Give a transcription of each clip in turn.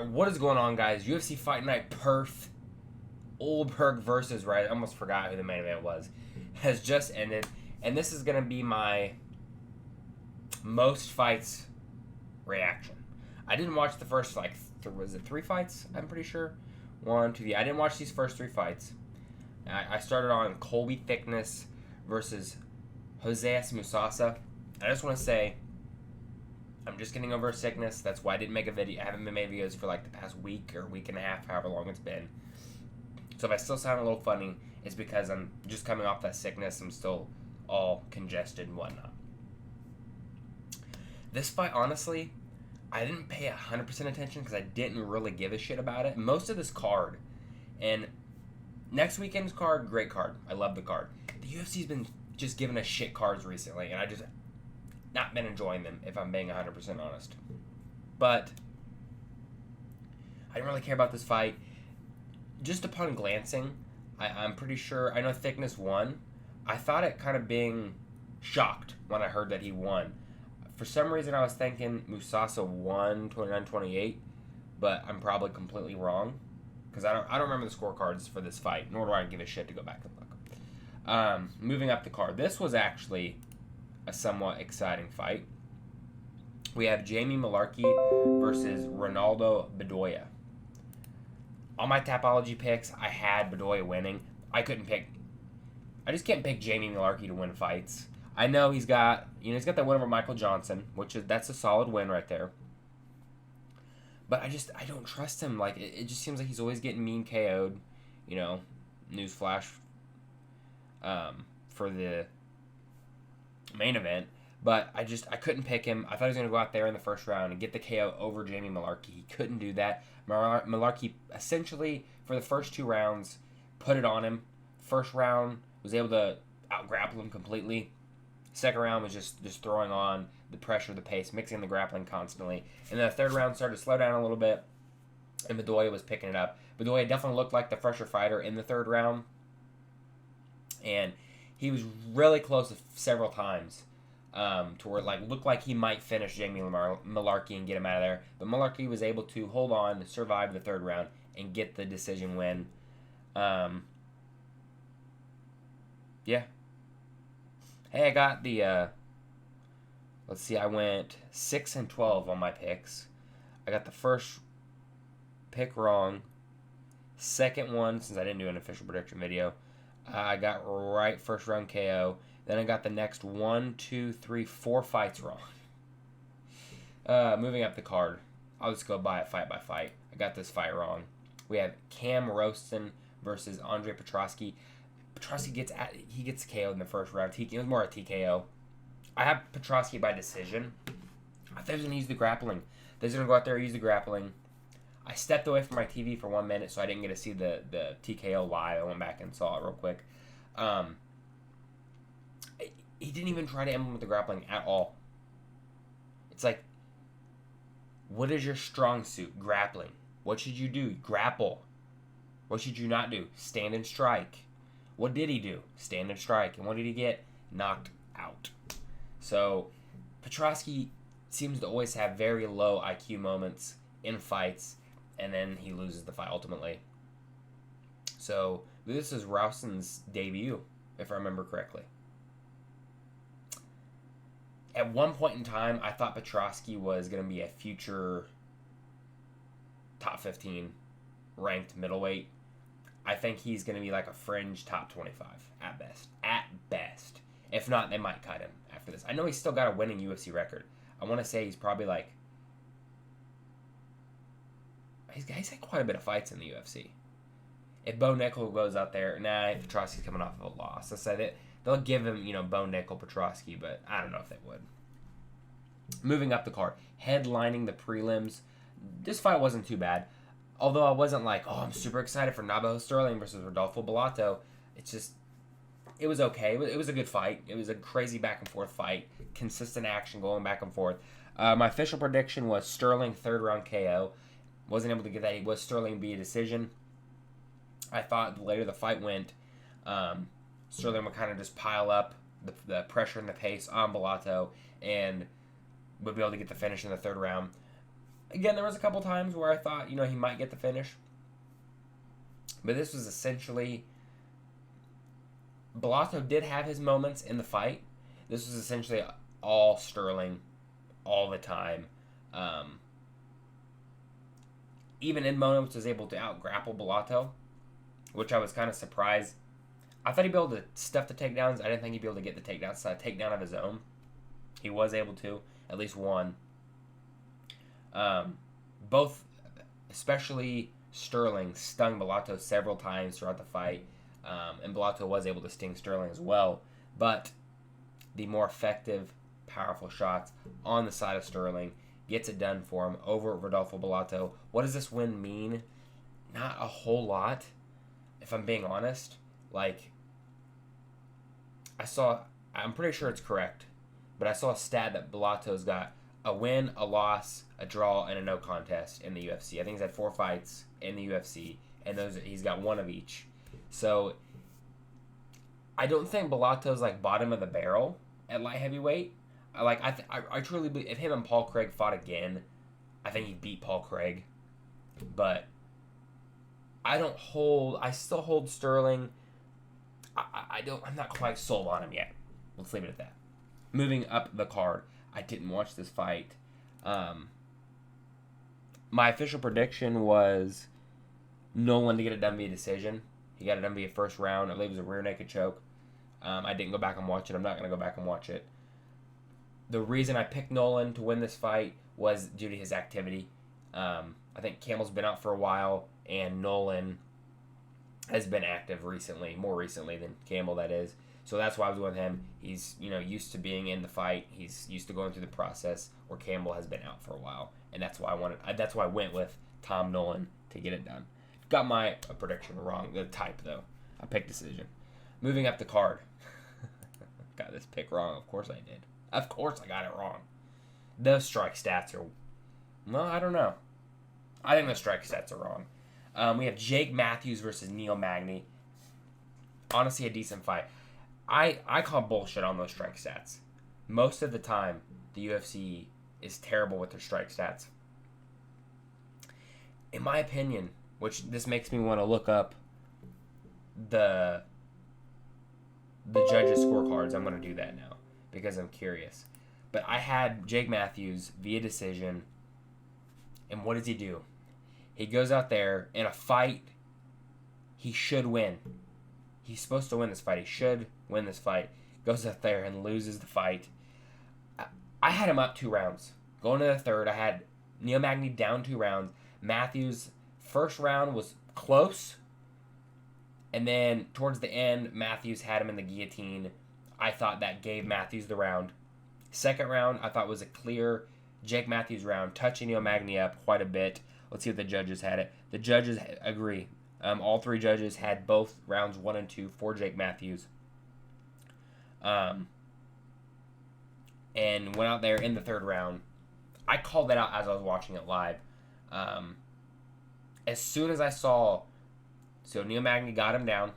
Alright, what is going on, guys? UFC Fight Night Perth. Ulberg versus Reyes. I almost forgot who the main event was. Has just ended. And this is going to be my most fights reaction. I didn't watch the first, was it 3 fights? I'm pretty sure. 1, 2, I didn't watch these first 3 fights. I started on Colby Thickness versus Joseas Musasa. I just want to say, I'm just getting over a sickness. That's why I didn't make a video. I haven't been making videos for the past week or week and a half, however long it's been. So if I still sound a little funny, it's because I'm just coming off that sickness. I'm still all congested and whatnot. This fight, honestly, I didn't pay 100% attention because I didn't really give a shit about it. Most of this card, and next weekend's card, great card. I love the card. The UFC's been just giving us shit cards recently, and I just not been enjoying them, if I'm being 100% honest. But I didn't really care about this fight. Just upon glancing, I'm pretty sure, I know Thickness won. I thought it kind of being shocked when I heard that he won. For some reason, I was thinking Musasa won 29-28, but I'm probably completely wrong because I don't remember the scorecards for this fight, nor do I give a shit to go back and look. Moving up the card, this was actually a somewhat exciting fight. We have Jamie Mullarkey versus Ronaldo Bedoya. On my Tapology picks, I had Bedoya winning. I just can't pick Jamie Mullarkey to win fights. I know he's got that win over Michael Johnson, that's a solid win right there. But I don't trust him. It just seems like he's always getting mean KO'd. Newsflash for the main event. But I couldn't pick him. I thought he was going to go out there in the first round and get the KO over Jamie Mullarkey. He couldn't do that. Mullarkey essentially, for the first 2 rounds, put it on him. First round, was able to out-grapple him completely. Second round was just throwing on the pressure, the pace, mixing the grappling constantly. And then the third round started to slow down a little bit, and Bedoya was picking it up. Bedoya definitely looked like the fresher fighter in the third round, and he was really close several times to where it looked like he might finish Jamie Mullarkey and get him out of there. But Mullarkey was able to hold on, survive the third round, and get the decision win. Yeah. Hey, I got the, let's see, I went 6-12 on my picks. I got the first pick wrong. Second one, since I didn't do an official prediction video, I got right first round KO. Then I got the next 1, 2, 3, 4 fights wrong. Moving up the card, I'll just go by it fight by fight. I got this fight wrong. We have Cam Roston versus Andre Petroski. Petroski gets KO'd in the first round. It was more a TKO. I have Petroski by decision. I thought he was going to use the grappling. They was going to go out there and use the grappling. I stepped away from my TV for 1 minute, so I didn't get to see the TKO live. I went back and saw it real quick. He didn't even try to implement the grappling at all. It's like, what is your strong suit? Grappling. What should you do? Grapple. What should you not do? Stand and strike. What did he do? Stand and strike. And what did he get? Knocked out. So, Petroski seems to always have very low IQ moments in fights, and then he loses the fight ultimately. So, this is Rowson's debut, if I remember correctly. At one point in time, I thought Petroski was going to be a future top 15 ranked middleweight. I think he's going to be like a fringe top 25 at best. At best. If not, they might cut him after this. I know he's still got a winning UFC record. I want to say he's probably he's had quite a bit of fights in the UFC. If Bo Nickel goes out there, Petroski's coming off of a loss. I said it. They'll give him, Bo Nickel, Petroski, but I don't know if they would. Moving up the card. Headlining the prelims. This fight wasn't too bad. Although I wasn't I'm super excited for Nabo Sterling versus Rodolfo Bellato. It was okay. It was a good fight. It was a crazy back and forth fight. Consistent action going back and forth. My official prediction was Sterling third round KO. Wasn't able to get that. It was Sterling be a decision. I thought the later the fight went, Sterling would kind of just pile up the pressure and the pace on Bellato and would be able to get the finish in the third round. Again, there was a couple times where I thought, he might get the finish. But this was essentially... Bellato did have his moments in the fight. This was essentially all Sterling all the time. Even in moments was able to out-grapple Bellato, which I was kind of surprised. I thought he'd be able to stuff the takedowns. I didn't think he'd be able to get the takedown of his own. He was able to, at least one. Both, especially Sterling, stung Bellato several times throughout the fight. And Bellato was able to sting Sterling as well. But the more effective, powerful shots on the side of Sterling gets it done for him over Rodolfo Bellato. What does this win mean? Not a whole lot, if I'm being honest. I'm pretty sure it's correct, but I saw a stat that Bellato's got a win, a loss, a draw, and a no contest in the UFC. I think he's had 4 fights in the UFC, and he's got one of each. So I don't think Bellato's bottom of the barrel at light heavyweight. I truly believe if him and Paul Craig fought again, I think he'd beat Paul Craig. But I still hold Sterling. I'm not quite sold on him yet. Let's leave it at that. Moving up the card, I didn't watch this fight. My official prediction was Nolan to get it done via decision. He got it done via first round. I believe it was a rear naked choke. I didn't go back and watch it. I'm not going to go back and watch it. The reason I picked Nolan to win this fight was due to his activity. I think Campbell's been out for a while, and Nolan has been active recently, more recently than Campbell, that is. So that's why I was with him. He's, used to being in the fight. He's used to going through the process, where Campbell has been out for a while, and that's why I went with Tom Nolan to get it done. Got my prediction wrong, the type though. I picked decision. Moving up the card. Got this pick wrong. Of course I did. Of course I got it wrong. Those strike stats are... Well, I don't know. I think the strike stats are wrong. We have Jake Matthews versus Neil Magny. Honestly, a decent fight. I call bullshit on those strike stats. Most of the time, the UFC is terrible with their strike stats. In my opinion, which this makes me want to look up the judges' scorecards. I'm going to do that now because I'm curious. But I had Jake Matthews via decision, and what does he do? He goes out there in a fight he should win. He's supposed to win this fight. He should win this fight. Goes out there and loses the fight. I had him up 2 rounds. Going to the third, I had Neil Magny down 2 rounds. Matthews, first round was close. And then towards the end, Matthews had him in the guillotine. I thought that gave Matthews the round. Second round, I thought was a clear Jake Matthews round, touching Neil Magny up quite a bit. Let's see if the judges had it. The judges agree. All 3 judges had both rounds 1 and 2 for Jake Matthews. And went out there in the third round. I called that out as I was watching it live. As soon as I saw... So Neil Magny got him down.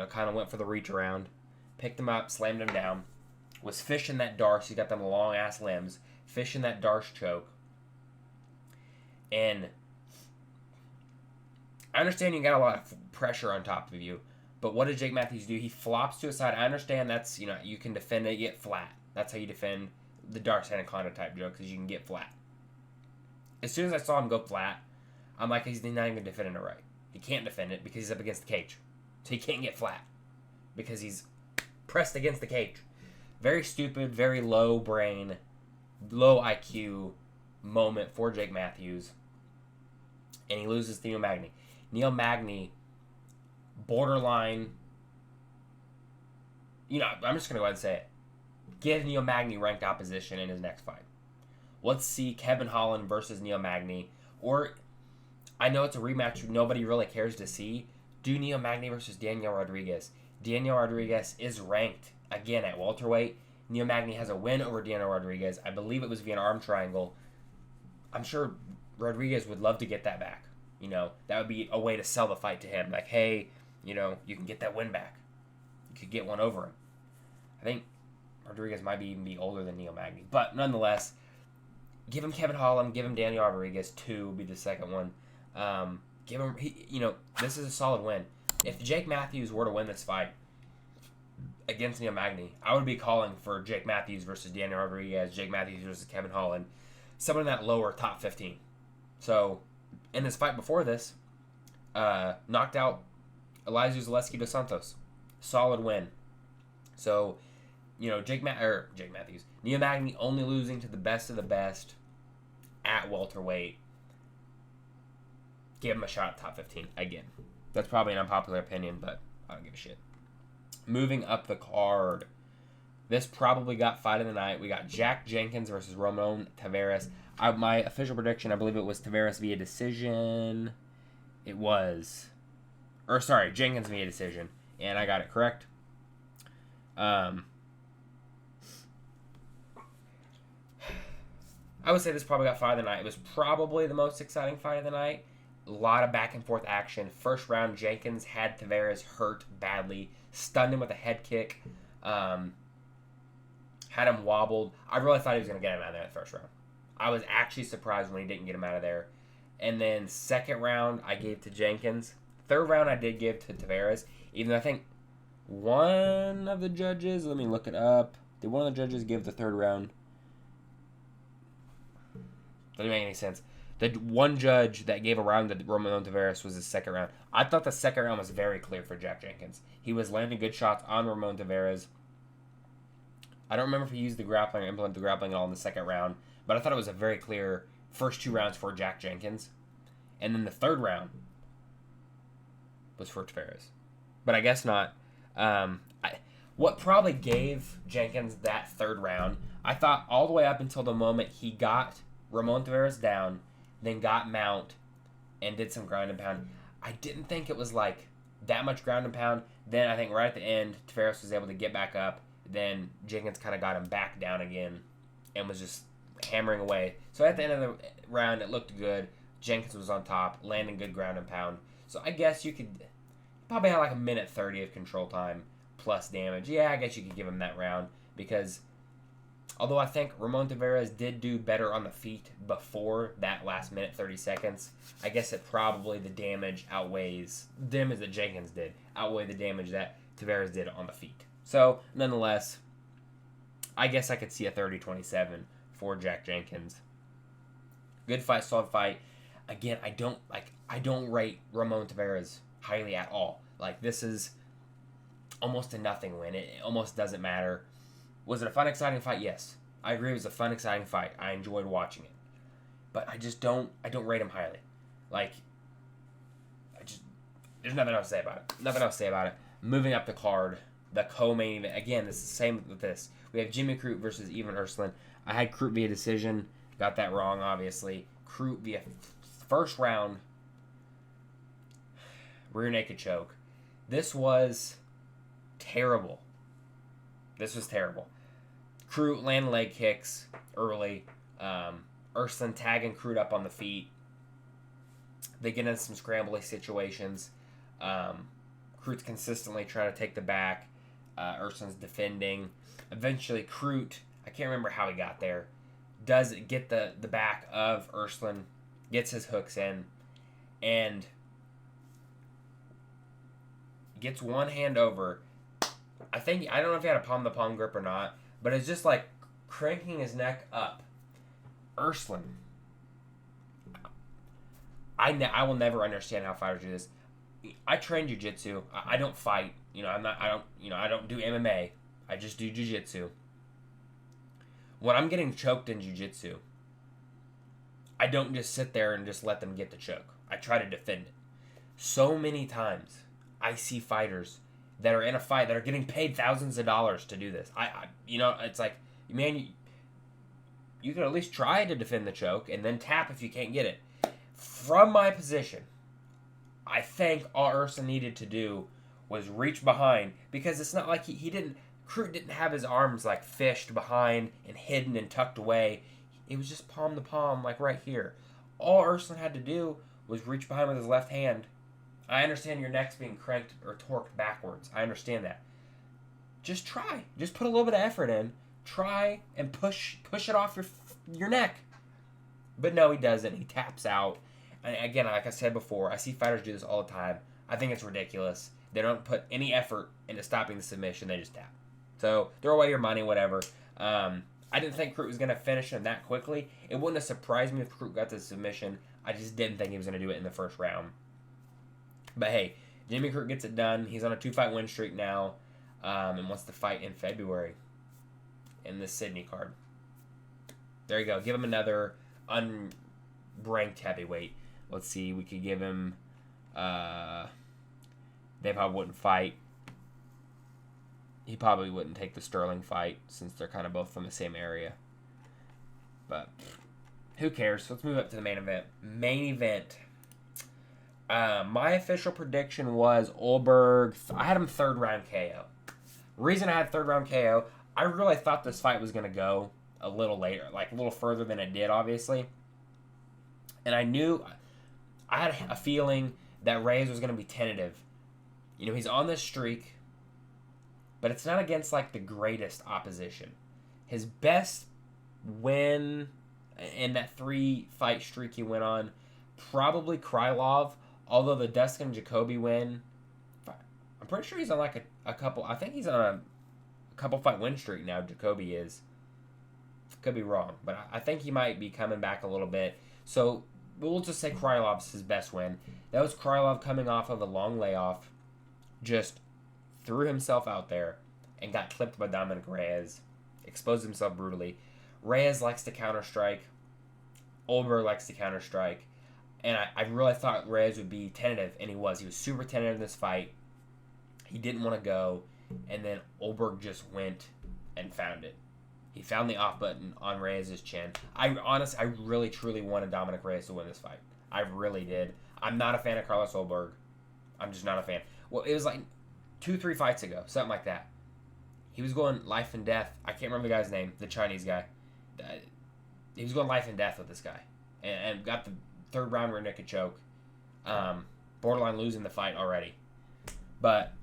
Kind of went for the reach around. Picked him up, slammed him down. Was fishing that Darce. He's got them long-ass limbs. Fishing that Darce choke. And I understand you got a lot of pressure on top of you. But what did Jake Matthews do? He flops to his side. I understand that's, you can defend it, get flat. That's how you defend the Darce Anaconda type joke, because you can get flat. As soon as I saw him go flat, I'm like, he's not even defending it right. He can't defend it because he's up against the cage. So he can't get flat because he's pressed against the cage. Very stupid, very low brain, low IQ moment for Jake Matthews. And he loses to Neil Magny. Neil Magny, borderline, I'm just going to go ahead and say it. Give Neil Magny ranked opposition in his next fight. Let's see Kevin Holland versus Neil Magny. Or, I know it's a rematch nobody really cares to see. Do Neil Magny versus Daniel Rodriguez. Daniel Rodriguez is ranked, again, at welterweight. Neil Magny has a win over Daniel Rodriguez. I believe it was via an arm triangle. I'm sure Rodriguez would love to get that back. That would be a way to sell the fight to him. Like, hey, you can get that win back. You could get one over him. I think Rodriguez might even be older than Neil Magny. But nonetheless, Give him Kevin Holland. Give him Daniel Rodriguez. 2 would be the second one. Give him. This is a solid win. If Jake Matthews were to win this fight against Neil Magny, I would be calling for Jake Matthews versus Daniel Rodriguez, Jake Matthews versus Kevin Holland, someone in that lower top 15. So, in this fight before this, knocked out Elizeu Zaleski dos Santos. Solid win. So, Jake Matthews. Neil Magny only losing to the best of the best at welterweight. Give him a shot at top 15 again. That's probably an unpopular opinion, but I don't give a shit. Moving up the card. This probably got fight of the night. We got Jack Jenkins versus Ramon Taveras. My official prediction, I believe it was Taveras via decision. It was. Jenkins via decision. And I got it correct. I would say this probably got fight of the night. It was probably the most exciting fight of the night. A lot of back and forth action. First round, Jenkins had Taveras hurt badly. Stunned him with a head kick. Had him wobbled. I really thought he was going to get him out of there in the first round. I was actually surprised when he didn't get him out of there. And then second round, I gave to Jenkins. Third round, I did give to Taveras. Even though I think one of the judges, let me look it up. Did one of the judges give the third round? Doesn't make any sense. The one judge that gave a round to Ramon Taveras was the second round. I thought the second round was very clear for Jack Jenkins. He was landing good shots on Ramon Taveras. I don't remember if he used the grappling or implemented the grappling at all in the second round, but I thought it was a very clear first 2 rounds for Jack Jenkins. And then the third round was for Taveras. But I guess not. What probably gave Jenkins that third round, I thought all the way up until the moment he got Ramon Taveras down, then got mount, and did some ground and pound. I didn't think it was like that much ground and pound. Then I think right at the end, Taveras was able to get back up. Then Jenkins kind of got him back down again and was just hammering away. So at the end of the round, it looked good. Jenkins was on top, landing good ground and pound. So I guess you could probably have like a minute 30 of control time plus damage. Yeah, I guess you could give him that round because although I think Ramon Taveras did do better on the feet before that last minute 30 seconds, I guess it probably the damage outweighs the damage that Jenkins did, outweigh the damage that Taveras did on the feet. So, nonetheless, I guess I could see a 30-27 for Jack Jenkins. Good fight, solid fight. Again, I don't rate Ramon Taveras highly at all. Like, this is almost a nothing win. It almost doesn't matter. Was it a fun, exciting fight? Yes. I agree it was a fun, exciting fight. I enjoyed watching it. But I don't rate him highly. Like, there's nothing else to say about it. Moving up the card, the co-main event. Again, this is the same with this. We have Jimmy Crute versus Ivan Ersland. I had Crute via decision. Got that wrong, obviously. Crute via first round rear naked choke. This was terrible. Crute landing leg kicks early. Ersland tagging Crute up on the feet. They get into some scrambly situations. Crute's consistently trying to take the back. Ersland's defending. Eventually, Crute, I can't remember how he got there, does get the back of Ersland, gets his hooks in, and gets one hand over. I don't know if he had a palm-to-palm grip or not, but it's just like cranking his neck up. Ersland. I will never understand how fighters do this. I train jiu-jitsu. I don't fight. I don't do MMA. I just do jiu-jitsu. When I'm getting choked in jiu-jitsu, I don't just sit there and just let them get the choke. I try to defend it. So many times, I see fighters that are in a fight that are getting paid thousands of dollars to do this. It's like, man, you can at least try to defend the choke and then tap if you can't get it. From my position, I think all Ersland needed to do was reach behind, because it's not like Crute didn't have his arms like fished behind and hidden and tucked away. It was just palm to palm, like right here. All Ersland had to do was reach behind with his left hand. I understand your neck's being cranked or torqued backwards. I understand that. Just try. Just put a little bit of effort in. Try and push it off your neck. But no, he doesn't. He taps out. And again, like I said before, I see fighters do this all the time. I think it's ridiculous. They don't put any effort into stopping the submission. They just tap. So throw away your money, whatever. I didn't think Crute was going to finish him that quickly. It wouldn't have surprised me if Crute got the submission. I just didn't think he was going to do it in the first round. But hey, Jimmy Crute gets it done. He's on a 2-fight win streak now, and wants to fight in February in the Sydney card. There you go. Give him another unranked heavyweight. Let's see. We could give him... they probably wouldn't fight. He probably wouldn't take the Sterling fight since they're kind of both from the same area. But who cares? Let's move up to the main event. Main event. My official prediction was Ulberg. I had him 3rd round KO. Reason I had 3rd round KO, I really thought this fight was going to go a little later, like a little further than it did, obviously. And I had a feeling that Reyes was going to be tentative. You know, he's on this streak, but it's not against, like, the greatest opposition. His best win in that 3-fight streak he went on, probably Krylov, although the Dustin Jacoby win, I'm pretty sure he's on, like, a couple, I think he's on a couple-fight win streak now, Jacoby is. Could be wrong, but I think he might be coming back a little bit. So, we'll just say Krylov's his best win. That was Krylov coming off of a long layoff, just threw himself out there and got clipped by Dominic Reyes, exposed himself brutally. Reyes likes to counter-strike. Ulberg likes to counter-strike. And I really thought Reyes would be tentative, and he was. He was super tentative in this fight. He didn't want to go, and then Ulberg just went and found it. He found the off button on Reyes' chin. I really, truly wanted Dominic Reyes to win this fight. I really did. I'm not a fan of Carlos Ulberg. I'm just not a fan. Well, it was like 2-3 fights ago, something like that. He was going life and death. I can't remember the guy's name, the Chinese guy. He was going life and death with this guy, and got the 3rd round rear naked choke. Borderline losing the fight already. But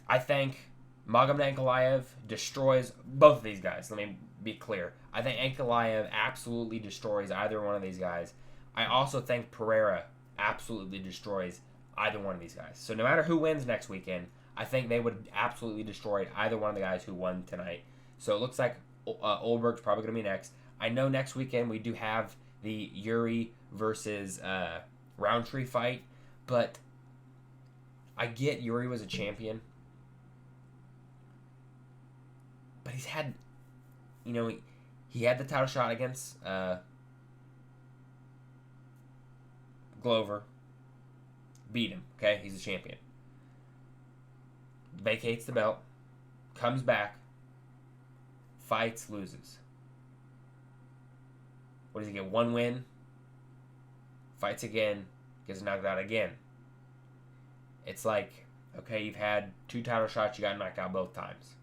I think Magomed Ankalaev destroys both of these guys. Let me be clear. I think Ankalaev absolutely destroys either one of these guys. I also think Pereira absolutely destroys either one of these guys. So no matter who wins next weekend, I think they would absolutely destroy either one of the guys who won tonight. So it looks like Ulberg's probably going to be next. I know next weekend we do have the Yuri versus Roundtree fight, but I get Yuri was a champion. But he's had, you know, he had the title shot against Glover. Beat him, okay? He's a champion. Vacates the belt. Comes back. Fights, loses. What does he get? 1 win. Fights again. Gets knocked out again. It's like, okay, you've had 2 title shots. You got knocked out both times.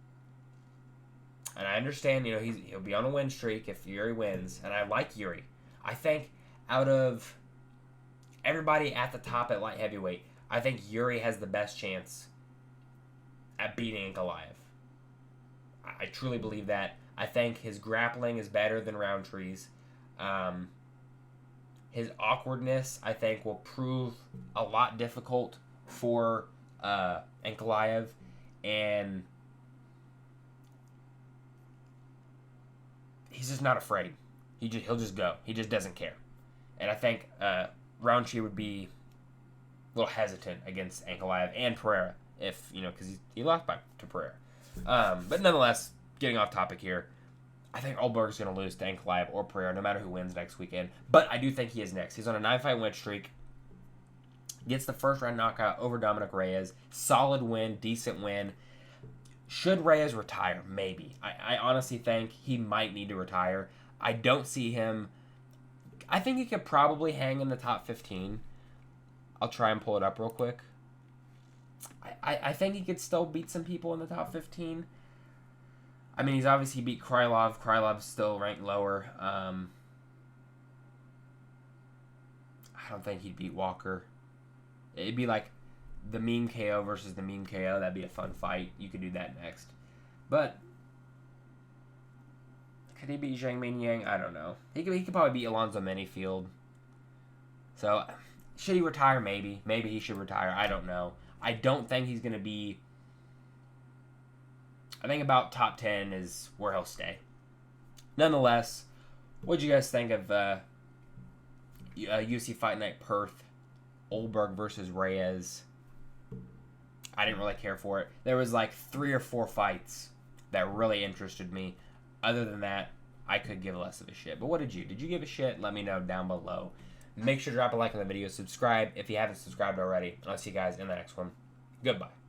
And I understand, you know, he'll be on a win streak if Yuri wins. And I like Yuri. I think out of everybody at the top at light heavyweight, I think Yuri has the best chance at beating Ankalaev. I truly believe that. I think his grappling is better than Roundtree's. His awkwardness, I think, will prove a lot difficult for Ankalaev. And he's just not afraid. He'll just go. He just doesn't care. And I think Roundtree would be a little hesitant against Ankalaev and Pereira, if, you know, because he lost to Pereira. But nonetheless, getting off topic here, I think Ulberg's going to lose to Ankalaev or Pereira, no matter who wins next weekend. But I do think he is next. He's on a 9-fight win streak. Gets the 1st round knockout over Dominic Reyes. Solid win, decent win. Should Reyes retire? Maybe. I honestly think he might need to retire. I don't see him. I think he could probably hang in the top 15. I'll try and pull it up real quick. I think he could still beat some people in the top 15. I mean, he's obviously beat Krylov. Krylov's still ranked lower. I don't think he'd beat Walker. It'd be like the mean KO versus the mean KO. That'd be a fun fight. You could do that next. But Could he beat Zhang Ming Yang? I don't know. He could probably beat Alonzo Minifield. So, should he retire? Maybe. Maybe he should retire. I don't know. I don't think he's going to be... I think about top 10 is where he'll stay. Nonetheless, what did you guys think of UFC Fight Night Perth? Ulberg versus Reyes. I didn't really care for it. There was like 3 or 4 fights that really interested me. Other than that, I could give less of a shit. But what did you? Did you give a shit? Let me know down below. Make sure to drop a like on the video. Subscribe if you haven't subscribed already. I'll see you guys in the next one. Goodbye.